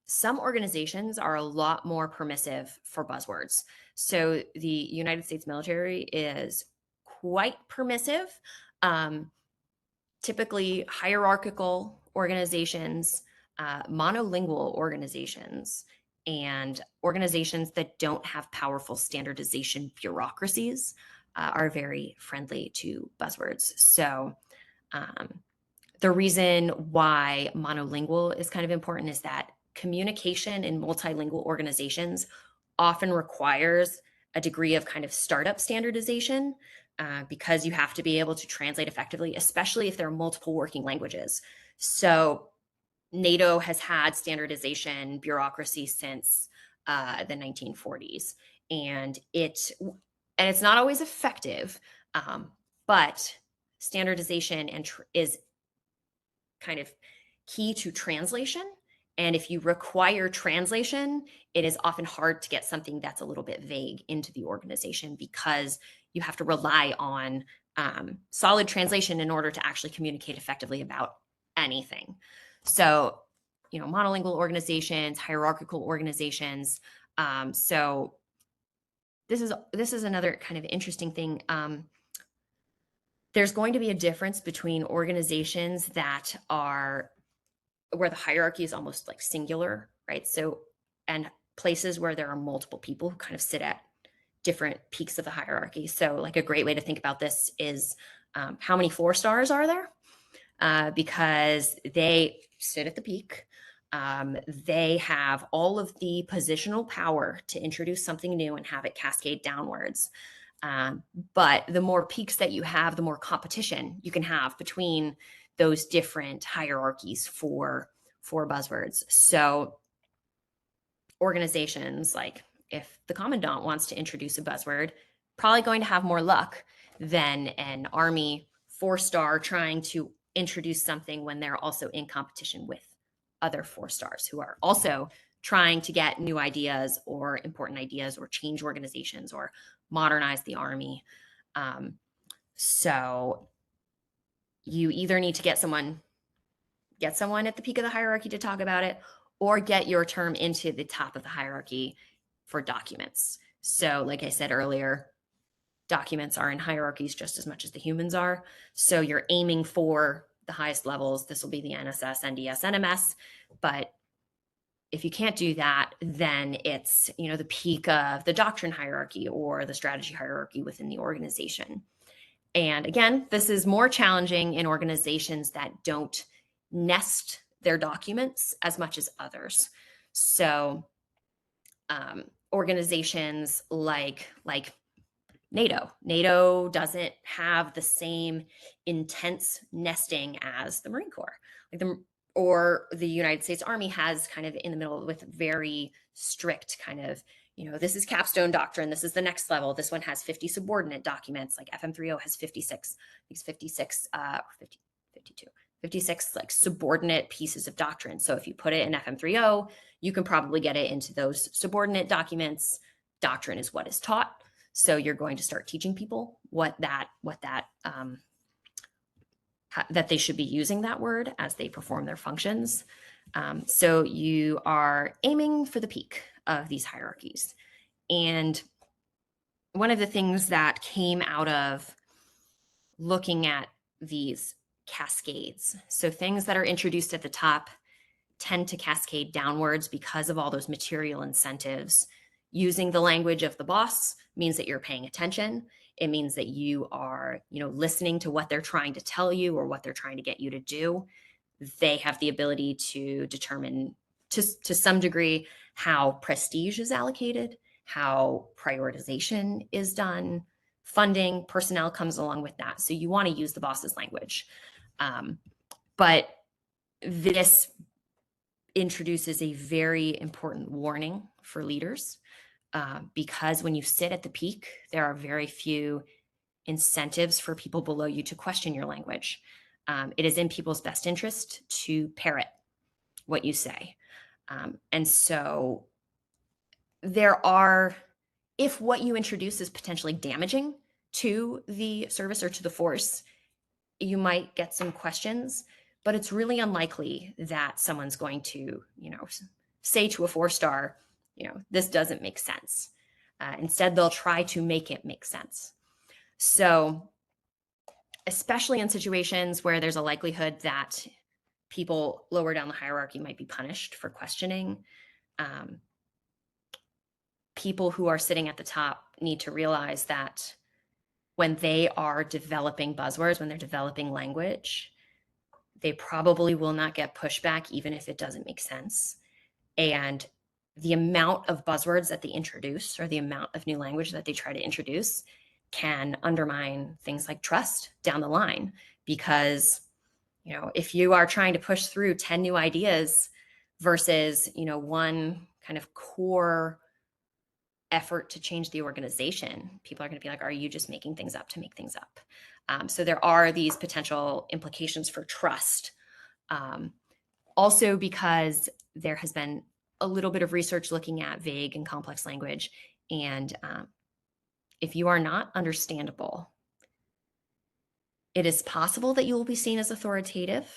some organizations are a lot more permissive for buzzwords. So the United States military is quite permissive. Typically hierarchical organizations, monolingual organizations, and organizations that don't have powerful standardization bureaucracies are very friendly to buzzwords. So the reason why monolingual is kind of important is that communication in multilingual organizations often requires a degree of kind of startup standardization because you have to be able to translate effectively, especially if there are multiple working languages. So NATO has had standardization bureaucracy since the 1940s, and it's not always effective, but standardization is kind of key to translation. And if you require translation, it is often hard to get something that's a little bit vague into the organization because you have to rely on solid translation in order to actually communicate effectively about anything. So, monolingual organizations, hierarchical organizations. So this is another kind of interesting thing. There's going to be a difference between organizations that are where the hierarchy is almost like singular, right? So, and places where there are multiple people who kind of sit at different peaks of the hierarchy. So like a great way to think about this is how many 4-stars are there? Because they sit at the peak. They have all of the positional power to introduce something new and have it cascade downwards. But the more peaks that you have, the more competition you can have between those different hierarchies for buzzwords. So organizations, like if the commandant wants to introduce a buzzword, probably going to have more luck than an Army 4-star trying to introduce something when they're also in competition with other 4-stars who are also trying to get new ideas or important ideas or change organizations or modernize the Army. So you either need to get someone at the peak of the hierarchy to talk about it, or get your term into the top of the hierarchy for documents. So like I said earlier, documents are in hierarchies just as much as the humans are. So you're aiming for the highest levels. This will be the NSS, NDS, NMS. But if you can't do that, then it's, the peak of the doctrine hierarchy or the strategy hierarchy within the organization. And again, this is more challenging in organizations that don't nest their documents as much as others. So organizations like NATO doesn't have the intense nesting as the Marine Corps. Or the United States Army has kind of in the middle with very strict kind of, this is capstone doctrine. This is the next level. This one has 50 subordinate documents. Like FM30 has 56, these 56, 52, 56 like subordinate pieces of doctrine. So if you put it in FM30, you can probably get it into those subordinate documents. Doctrine is what is taught. So you're going to start teaching people that they should be using that word as they perform their functions. So you are aiming for the peak of these hierarchies. And one of the things that came out of looking at these cascades, so things that are introduced at the top tend to cascade downwards because of all those material incentives. Using the language of the boss means that you're paying attention. It means that you are, listening to what they're trying to tell you or what they're trying to get you to do. They have the ability to determine to some degree how prestige is allocated, how prioritization is done, funding, personnel comes along with that. So you want to use the boss's language. But this introduces a very important warning for leaders. Because when you sit at the peak, there are very few incentives for people below you to question your language. It is in people's best interest to parrot what you say. And so if what you introduce is potentially damaging to the service or to the force, you might get some questions, but it's really unlikely that someone's going to, say to a 4-star, this doesn't make sense. Instead, they'll try to make it make sense. So, especially in situations where there's a likelihood that people lower down the hierarchy might be punished for questioning, people who are sitting at the top need to realize that when they are developing buzzwords, when they're developing language, they probably will not get pushback even if it doesn't make sense. And the amount of buzzwords that they introduce or the amount of new language that they try to introduce can undermine things like trust down the line. Because, if you are trying to push through 10 new ideas versus, one kind of core effort to change the organization, people are going to be like, are you just making things up to make things up? So there are these potential implications for trust. Also because there has been a little bit of research looking at vague and complex language. And if you are not understandable, it is possible that you will be seen as authoritative,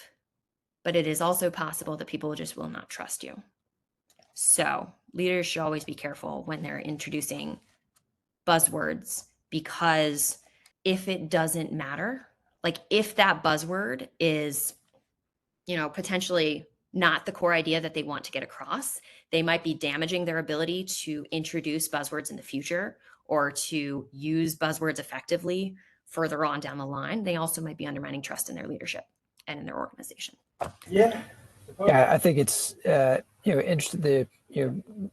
but it is also possible that people just will not trust you. So leaders should always be careful when they're introducing buzzwords, because if it doesn't matter, like if that buzzword is, potentially not the core idea that they want to get across. They might be damaging their ability to introduce buzzwords in the future or to use buzzwords effectively further on down the line. They also might be undermining trust in their leadership and in their organization. Yeah, I think it's interesting.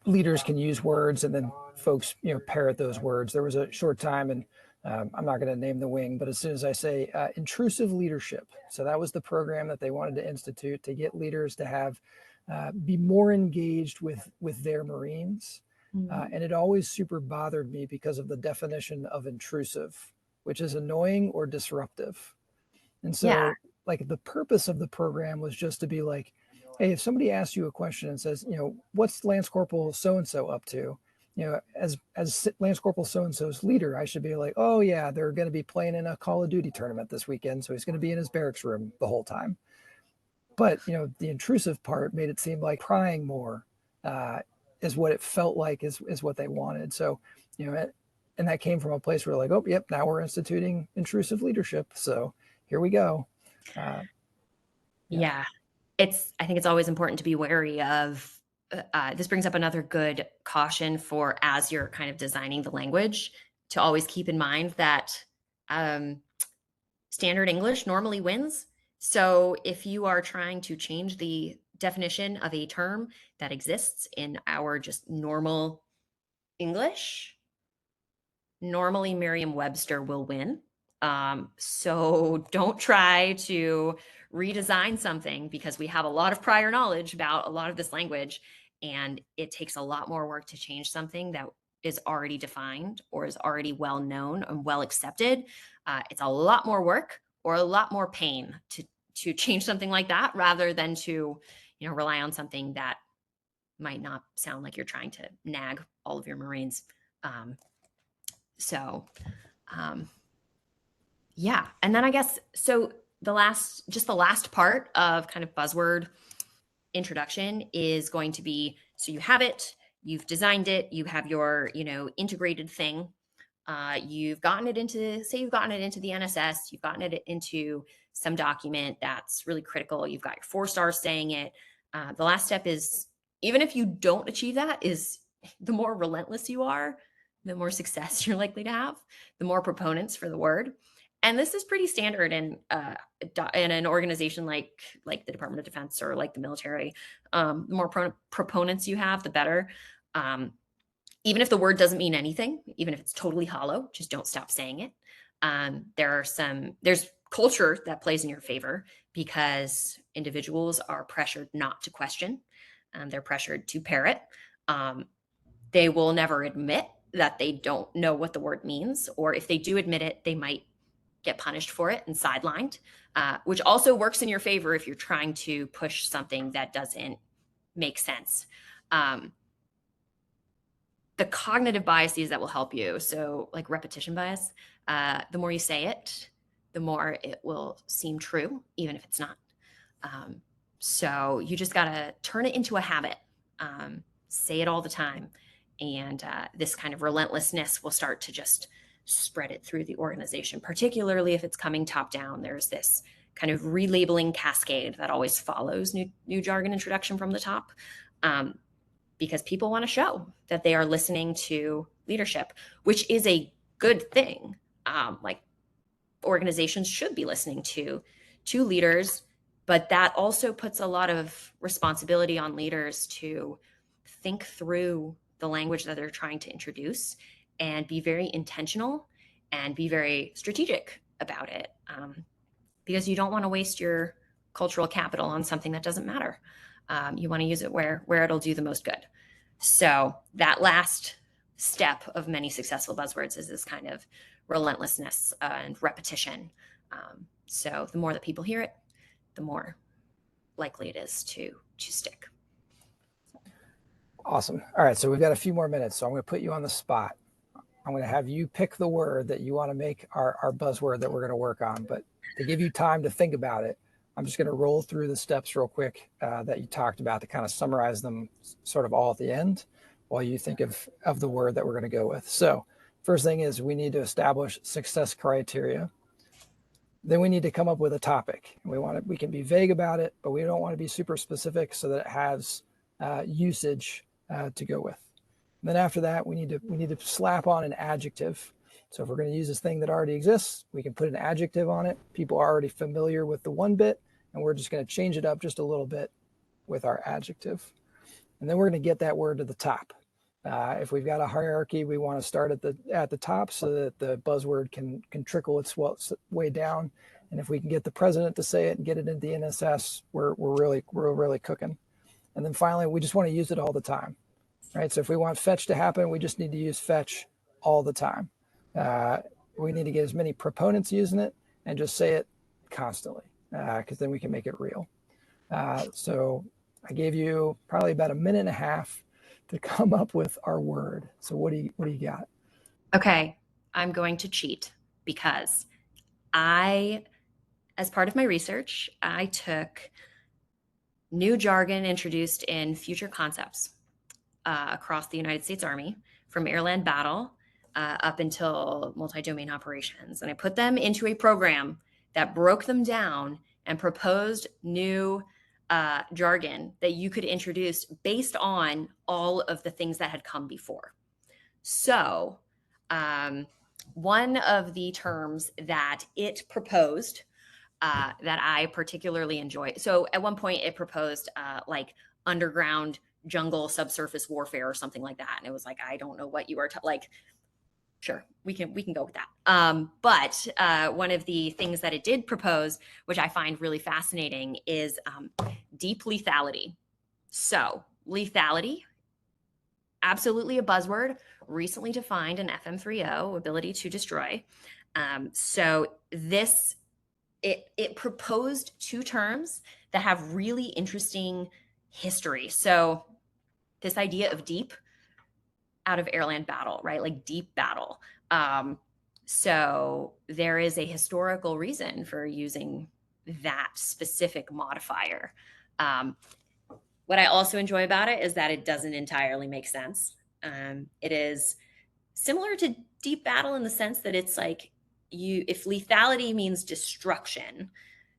Leaders can use words, and then folks parrot those words. There was a short time, and I'm not going to name the wing, but as soon as I say intrusive leadership, so that was the program that they wanted to institute to get leaders to have be more engaged with their Marines. And it always super bothered me because of the definition of intrusive, which is annoying or disruptive. And so like the purpose of the program was just to be like, hey, if somebody asks you a question and says, what's Lance Corporal so-and-so up to? As Lance Corporal so-and-so's leader, I should be like, oh yeah, they're going to be playing in a Call of Duty tournament this weekend. So he's going to be in his barracks room the whole time. But, the intrusive part made it seem like prying more is what it felt like is what they wanted. So, and that came from a place where like, oh, yep, now we're instituting intrusive leadership. So here we go. Yeah. I think it's always important to be wary of, this brings up another good caution for as you're kind of designing the language, to always keep in mind that standard English normally wins. So if you are trying to change the definition of a term that exists in our just normal English, normally Merriam-Webster will win. So don't try to redesign something because we have a lot of prior knowledge about a lot of this language, and it takes a lot more work to change something that is already defined or is already well known and well accepted. It's a lot more work or a lot more pain to change something like that rather than to rely on something that might not sound like you're trying to nag all of your Marines. Yeah. And then I guess, so the last part of kind of buzzword introduction is going to be, so you have it, you've designed it, you have your, integrated thing. You've gotten it into the NSS, you've gotten it into some document that's really critical. You've got your 4 stars saying it. The last step is, even if you don't achieve that, is the more relentless you are, the more success you're likely to have, the more proponents for the word. And this is pretty standard in an organization like the Department of Defense or like the military. The more proponents you have, the better. Even if the word doesn't mean anything, even if it's totally hollow, just don't stop saying it. There's culture that plays in your favor because individuals are pressured not to question. They're pressured to parrot. They will never admit that they don't know what the word means, or if they do admit it, they might get punished for it and sidelined, which also works in your favor if you're trying to push something that doesn't make sense. The cognitive biases that will help you, so like repetition bias, the more you say it, the more it will seem true, even if it's not. So you just gotta turn it into a habit. Say it all the time. And this kind of relentlessness will start to just spread it through the organization, particularly if it's coming top down. There's this kind of relabeling cascade that always follows new jargon introduction from the top, because people want to show that they are listening to leadership, which is a good thing. Like organizations should be listening to leaders, but that also puts a lot of responsibility on leaders to think through the language that they're trying to introduce and be very intentional and be very strategic about it, because you don't want to waste your cultural capital on something that doesn't matter. You want to use it where it'll do the most good. So that last step of many successful buzzwords is this kind of relentlessness and repetition. So the more that people hear it, the more likely it is to stick. Awesome. All right. So we've got a few more minutes. So I'm going to put you on the spot. I'm going to have you pick the word that you want to make our buzzword that we're going to work on. But to give you time to think about it, I'm just going to roll through the steps real quick that you talked about to kind of summarize them sort of all at the end while you think of the word that we're going to go with. So first thing is we need to establish success criteria. Then we need to come up with a topic. We can be vague about it, but we don't want to be super specific so that it has usage to go with. And then after that, we need to slap on an adjective. So if we're going to use this thing that already exists, we can put an adjective on it. People are already familiar with the one bit, and we're just going to change it up just a little bit with our adjective. And then we're going to get that word to the top. If we've got a hierarchy, we want to start at the top so that the buzzword can trickle its way down. And if we can get the president to say it and get it into the NSS, we're really cooking. And then finally, we just want to use it all the time, right? So if we want fetch to happen, we just need to use fetch all the time. We need to get as many proponents using it and just say it constantly, because then we can make it real. So I gave you probably about a minute and a half to come up with our word. So what do you got? Okay, I'm going to cheat because as part of my research, I took new jargon introduced in future concepts across the United States Army from airland battle up until multi-domain operations. And I put them into a program that broke them down and proposed new jargon that you could introduce based on all of the things that had come before. So one of the terms that it proposed that I particularly enjoy. So at one point it proposed like underground jungle subsurface warfare or something like that. And it was like, I don't know what you are like, sure, we can go with that. But one of the things that it did propose, which I find really fascinating, is deep lethality. So lethality, absolutely a buzzword, recently defined in FM30, ability to destroy. So this, it proposed two terms that have really interesting history. So this idea of deep out of airland battle, right? Like deep battle. So there is a historical reason for using that specific modifier. What I also enjoy about it is that it doesn't entirely make sense. It is similar to deep battle in the sense that it's like if lethality means destruction,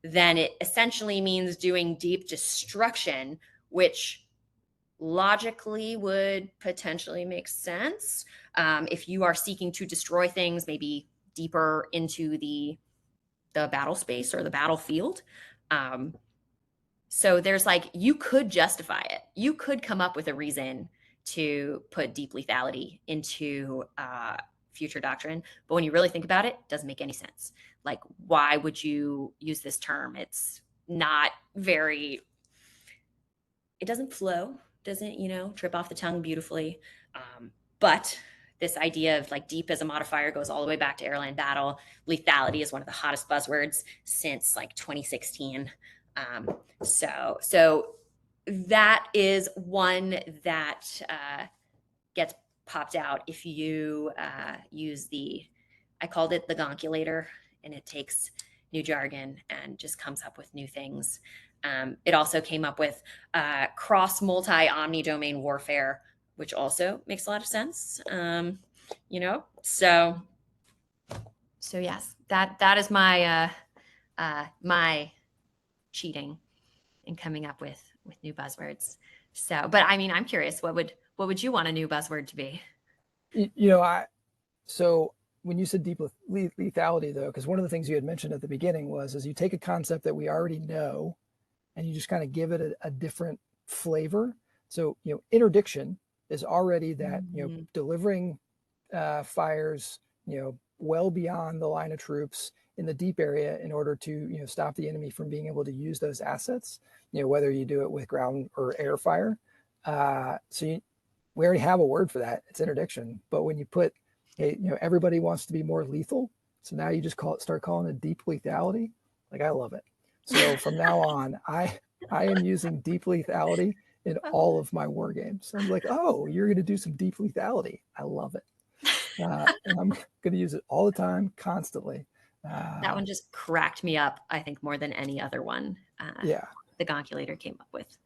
then it essentially means doing deep destruction, which logically would potentially make sense if you are seeking to destroy things maybe deeper into the battle space or the battlefield. So there's like, you could justify it. You could come up with a reason to put deep lethality into future doctrine. But when you really think about it, it doesn't make any sense. Like, why would you use this term? It's not very, it doesn't flow, doesn't, trip off the tongue beautifully. But this idea of like deep as a modifier goes all the way back to airline battle. Lethality is one of the hottest buzzwords since like 2016. So that is one that gets popped out if you use I called it the gonculator, and it takes new jargon and just comes up with new things. It also came up with cross multi-omni-domain warfare, which also makes a lot of sense. So yes, that is my my cheating and coming up with new buzzwords. So, but I mean, I'm curious, what would you want a new buzzword to be? So when you said deep lethality, though, because one of the things you had mentioned at the beginning is you take a concept that we already know and you just kind of give it a different flavor. So, interdiction is already that, delivering fires, well beyond the line of troops in the deep area in order to, stop the enemy from being able to use those assets, whether you do it with ground or air fire. We already have a word for that. It's interdiction. But when you put, everybody wants to be more lethal. So now you just start calling it deep lethality. Like, I love it. So from now on, I am using deep lethality in all of my war games. I'm like, oh, you're going to do some deep lethality. I love it. And I'm going to use it all the time, constantly. That one just cracked me up, I think, more than any other one. Yeah. The gonculator came up with.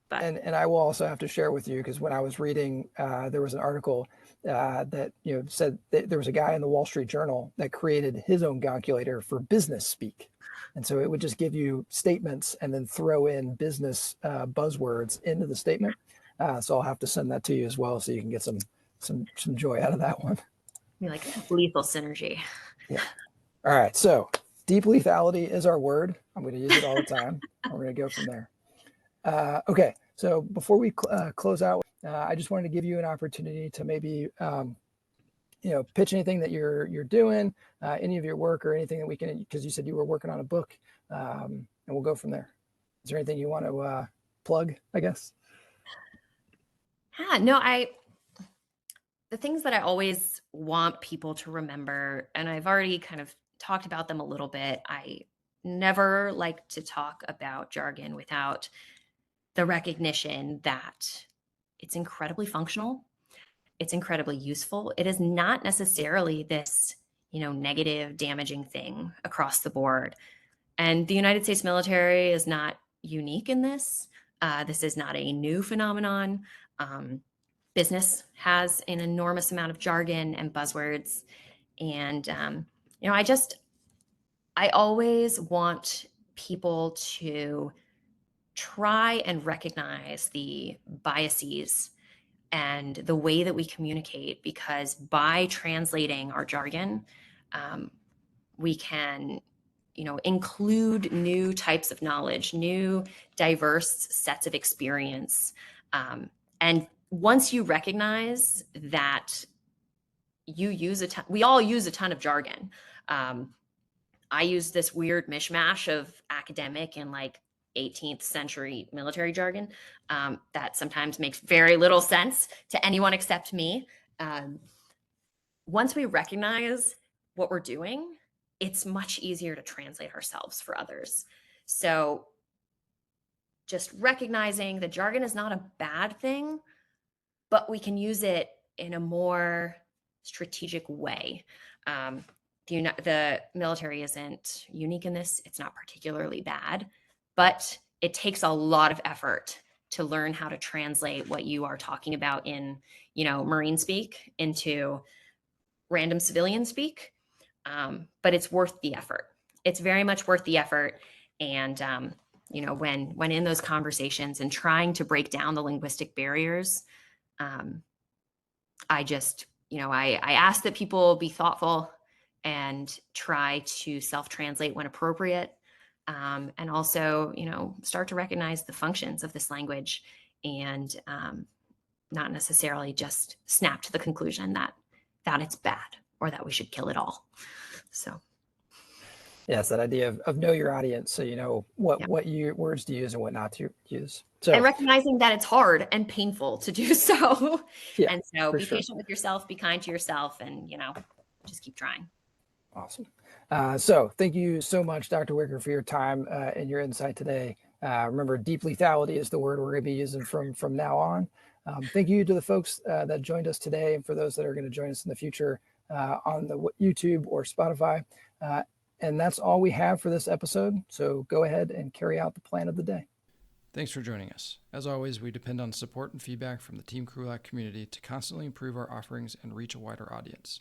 But And I will also have to share with you, because when I was reading, there was an article that said that there was a guy in the Wall Street Journal that created his own calculator for business speak, and so it would just give you statements and then throw in business buzzwords into the statement. So I'll have to send that to you as well, so you can get some joy out of that one. be like lethal synergy. Yeah. All right. So deep lethality is our word. I'm going to use it all the time. We're going to go from there. Okay, so before we close out, I just wanted to give you an opportunity to maybe, pitch anything that you're doing, any of your work or anything that we can, because you said you were working on a book, and we'll go from there. Is there anything you want to plug, I guess? Yeah, no, the things that I always want people to remember, and I've already kind of talked about them a little bit. I never like to talk about jargon without the recognition that it's incredibly functional. It's incredibly useful. It is not necessarily this, negative, damaging thing across the board. And the United States military is not unique in this. This is not a new phenomenon. Business has an enormous amount of jargon and buzzwords. And, I always want people to try and recognize the biases and the way that we communicate, because by translating our jargon, we can, include new types of knowledge, new diverse sets of experience. And once you recognize that we all use a ton of jargon. I use this weird mishmash of academic and 18th century military jargon that sometimes makes very little sense to anyone except me. Once we recognize what we're doing, it's much easier to translate ourselves for others. So just recognizing that jargon is not a bad thing, but we can use it in a more strategic way. The military isn't unique in this. It's not particularly bad, but it takes a lot of effort to learn how to translate what you are talking about in, Marine speak into random civilian speak. But it's worth the effort. It's very much worth the effort. And, when in those conversations and trying to break down the linguistic barriers, I just, I ask that people be thoughtful and try to self-translate when appropriate. And also, start to recognize the functions of this language and not necessarily just snap to the conclusion that it's bad or that we should kill it all. So. Yes, that idea of know your audience, so you know what words to use and what not to use. So, and recognizing that it's hard and painful to do so. Yeah, and so be patient with yourself, be kind to yourself, and just keep trying. Awesome. So thank you so much, Dr. Wicker, for your time and your insight today. Remember, deep lethality is the word we're going to be using from now on. Thank you to the folks that joined us today, and for those that are going to join us in the future on the YouTube or Spotify. And that's all we have for this episode. So go ahead and carry out the plan of the day. Thanks for joining us. As always, we depend on support and feedback from the Team Krulak community to constantly improve our offerings and reach a wider audience.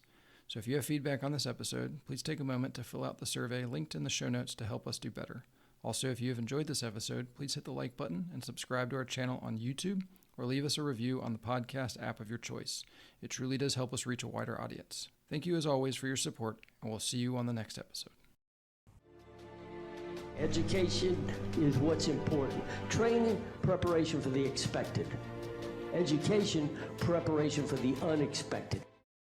So if you have feedback on this episode, please take a moment to fill out the survey linked in the show notes to help us do better. Also, if you have enjoyed this episode, please hit the like button and subscribe to our channel on YouTube, or leave us a review on the podcast app of your choice. It truly does help us reach a wider audience. Thank you as always for your support, and we'll see you on the next episode. Education is what's important. Training, preparation for the expected. Education, preparation for the unexpected.